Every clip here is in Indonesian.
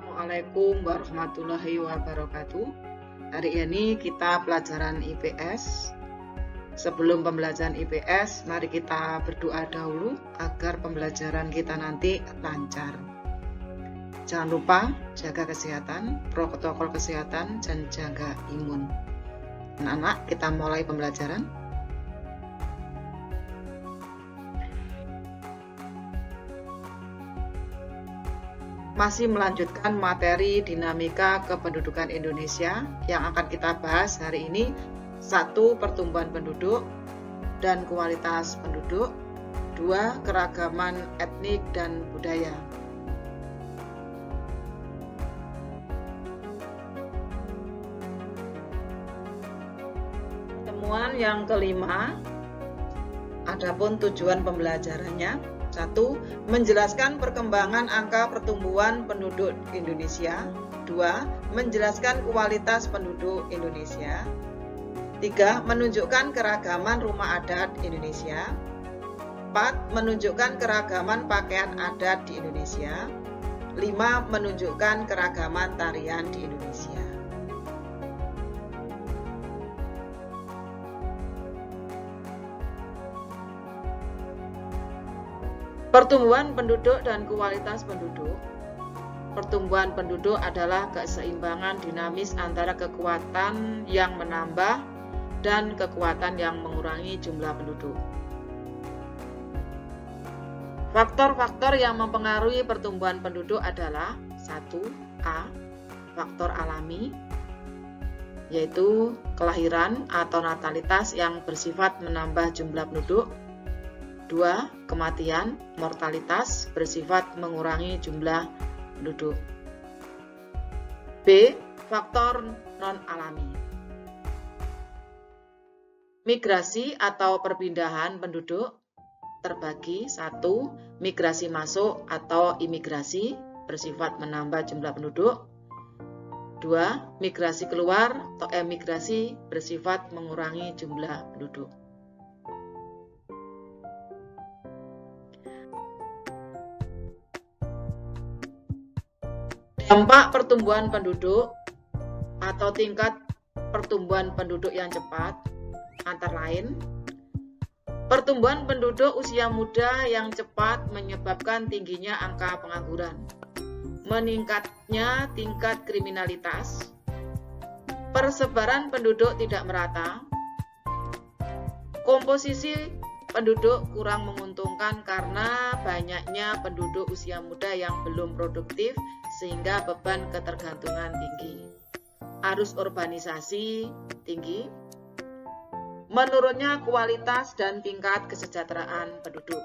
Assalamualaikum warahmatullahi wabarakatuh. Hari ini kita pelajaran IPS. Sebelum pembelajaran IPS, mari kita berdoa dahulu agar pembelajaran kita nanti lancar. Jangan lupa jaga kesehatan, protokol kesehatan, dan jaga imun. Anak-anak, kita mulai pembelajaran. Masih melanjutkan materi dinamika kependudukan Indonesia yang akan kita bahas hari ini. 1. Pertumbuhan penduduk dan kualitas penduduk. 2. Keragaman etnik dan budaya. Temuan yang kelima, adapun tujuan pembelajarannya. 1. Menjelaskan perkembangan angka pertumbuhan penduduk Indonesia. 2. Menjelaskan kualitas penduduk Indonesia. 3. Menunjukkan keragaman rumah adat Indonesia. 4. Menunjukkan keragaman pakaian adat di Indonesia. 5. Menunjukkan keragaman tarian di Indonesia. Pertumbuhan penduduk dan kualitas penduduk. Pertumbuhan penduduk adalah keseimbangan dinamis antara kekuatan yang menambah dan kekuatan yang mengurangi jumlah penduduk. Faktor-faktor yang mempengaruhi pertumbuhan penduduk adalah 1. Faktor alami, yaitu kelahiran atau natalitas yang bersifat menambah jumlah penduduk. 2. Kematian, mortalitas bersifat mengurangi jumlah penduduk. B. Faktor non-alami. Migrasi atau perpindahan penduduk terbagi 1. Migrasi masuk atau imigrasi bersifat menambah jumlah penduduk. 2. Migrasi keluar atau emigrasi bersifat mengurangi jumlah penduduk. Dampak pertumbuhan penduduk atau tingkat pertumbuhan penduduk yang cepat antara lain: pertumbuhan penduduk usia muda yang cepat menyebabkan tingginya angka pengangguran, meningkatnya tingkat kriminalitas, persebaran penduduk tidak merata, komposisi penduduk kurang menguntungkan karena banyaknya penduduk usia muda yang belum produktif sehingga beban ketergantungan tinggi, arus urbanisasi tinggi, menurunnya kualitas dan tingkat kesejahteraan penduduk.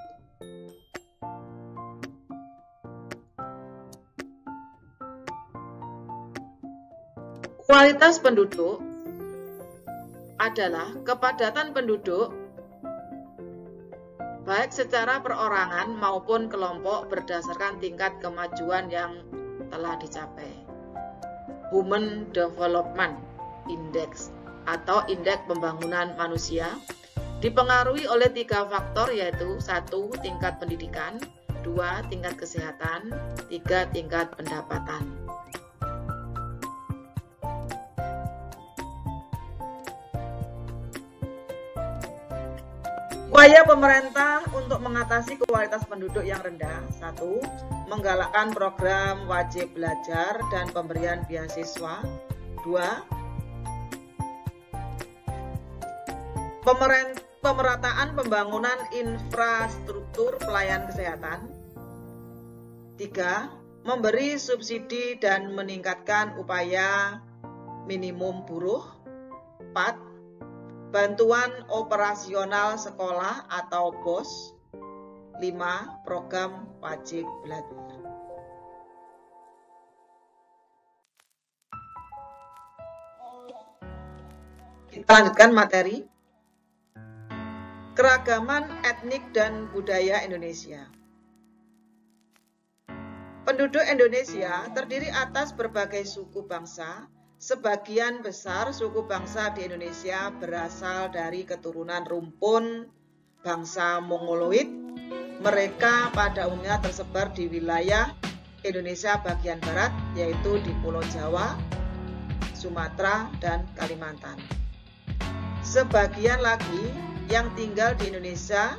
Kualitas penduduk adalah kepadatan penduduk baik secara perorangan maupun kelompok berdasarkan tingkat kemajuan yang telah dicapai. Human Development Index atau indeks pembangunan manusia dipengaruhi oleh 3 faktor, yaitu 1. Tingkat pendidikan, 2. Tingkat kesehatan, 3. Tingkat pendapatan. Upaya pemerintah untuk mengatasi kualitas penduduk yang rendah. 1. Menggalakkan program wajib belajar dan pemberian beasiswa. 2. Pemerataan pembangunan infrastruktur pelayanan kesehatan. 3. Memberi subsidi dan meningkatkan upaya minimum buruh. 4. Bantuan operasional sekolah atau BOS. 5. Program wajib belajar. Kita lanjutkan materi. Keragaman etnik dan budaya Indonesia. Penduduk Indonesia terdiri atas berbagai suku bangsa Sebagian besar suku bangsa di Indonesia berasal dari keturunan rumpun bangsa Mongoloid. Mereka pada umumnya tersebar di wilayah Indonesia bagian barat, yaitu di Pulau Jawa, Sumatera, dan Kalimantan. Sebagian lagi yang tinggal di Indonesia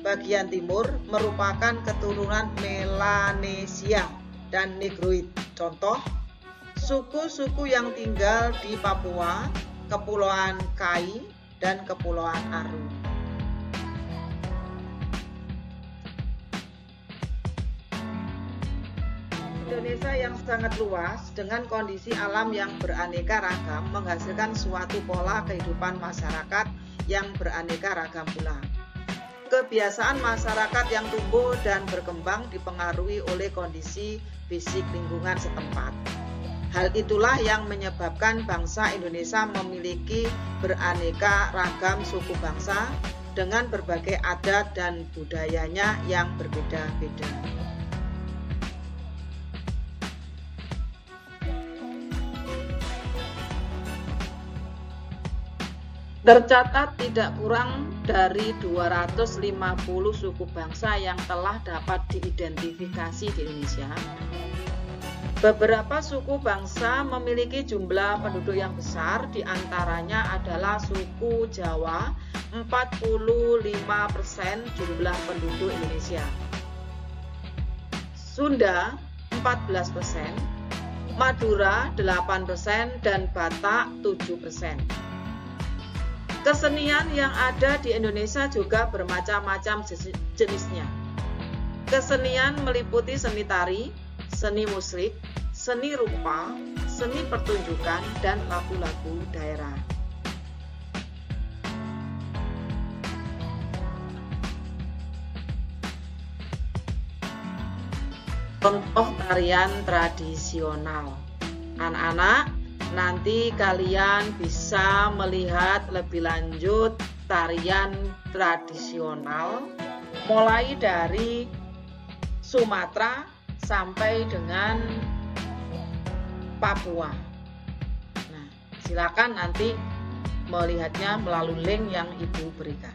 bagian timur merupakan keturunan Melanesia dan Negroid. Contoh, suku-suku yang tinggal di Papua, Kepulauan Kai, dan Kepulauan Aru. Indonesia yang sangat luas dengan kondisi alam yang beraneka ragam menghasilkan suatu pola kehidupan masyarakat yang beraneka ragam pula. Kebiasaan masyarakat yang tumbuh dan berkembang dipengaruhi oleh kondisi fisik lingkungan setempat. Hal itulah yang menyebabkan bangsa Indonesia memiliki beraneka ragam suku bangsa dengan berbagai adat dan budayanya yang berbeda-beda. Tercatat tidak kurang dari 250 suku bangsa yang telah dapat diidentifikasi di Indonesia. Beberapa suku bangsa memiliki jumlah penduduk yang besar, diantaranya adalah suku Jawa, 45% jumlah penduduk Indonesia. Sunda, 14%, Madura, 8%, dan Batak, 7%. Kesenian yang ada di Indonesia juga bermacam-macam jenisnya. Kesenian meliputi seni tari, seni musik, seni rupa, seni pertunjukan, dan lagu-lagu daerah. Contoh tarian tradisional. Anak-anak, nanti kalian bisa melihat lebih lanjut tarian tradisional mulai dari Sumatera sampai dengan Papua. Nah, silakan nanti melihatnya melalui link yang Ibu berikan.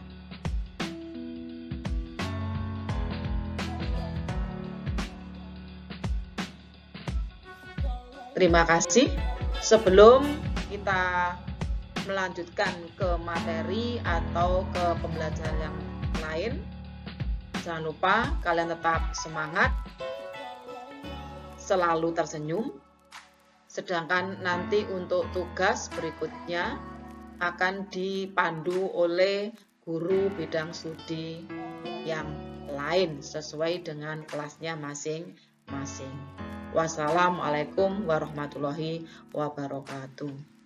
Terima kasih. Sebelum kita melanjutkan ke materi atau ke pembelajaran yang lain, jangan lupa kalian tetap semangat, selalu tersenyum. Sedangkan nanti untuk tugas berikutnya akan dipandu oleh guru bidang studi yang lain sesuai dengan kelasnya masing-masing. Wassalamualaikum warahmatullahi wabarakatuh.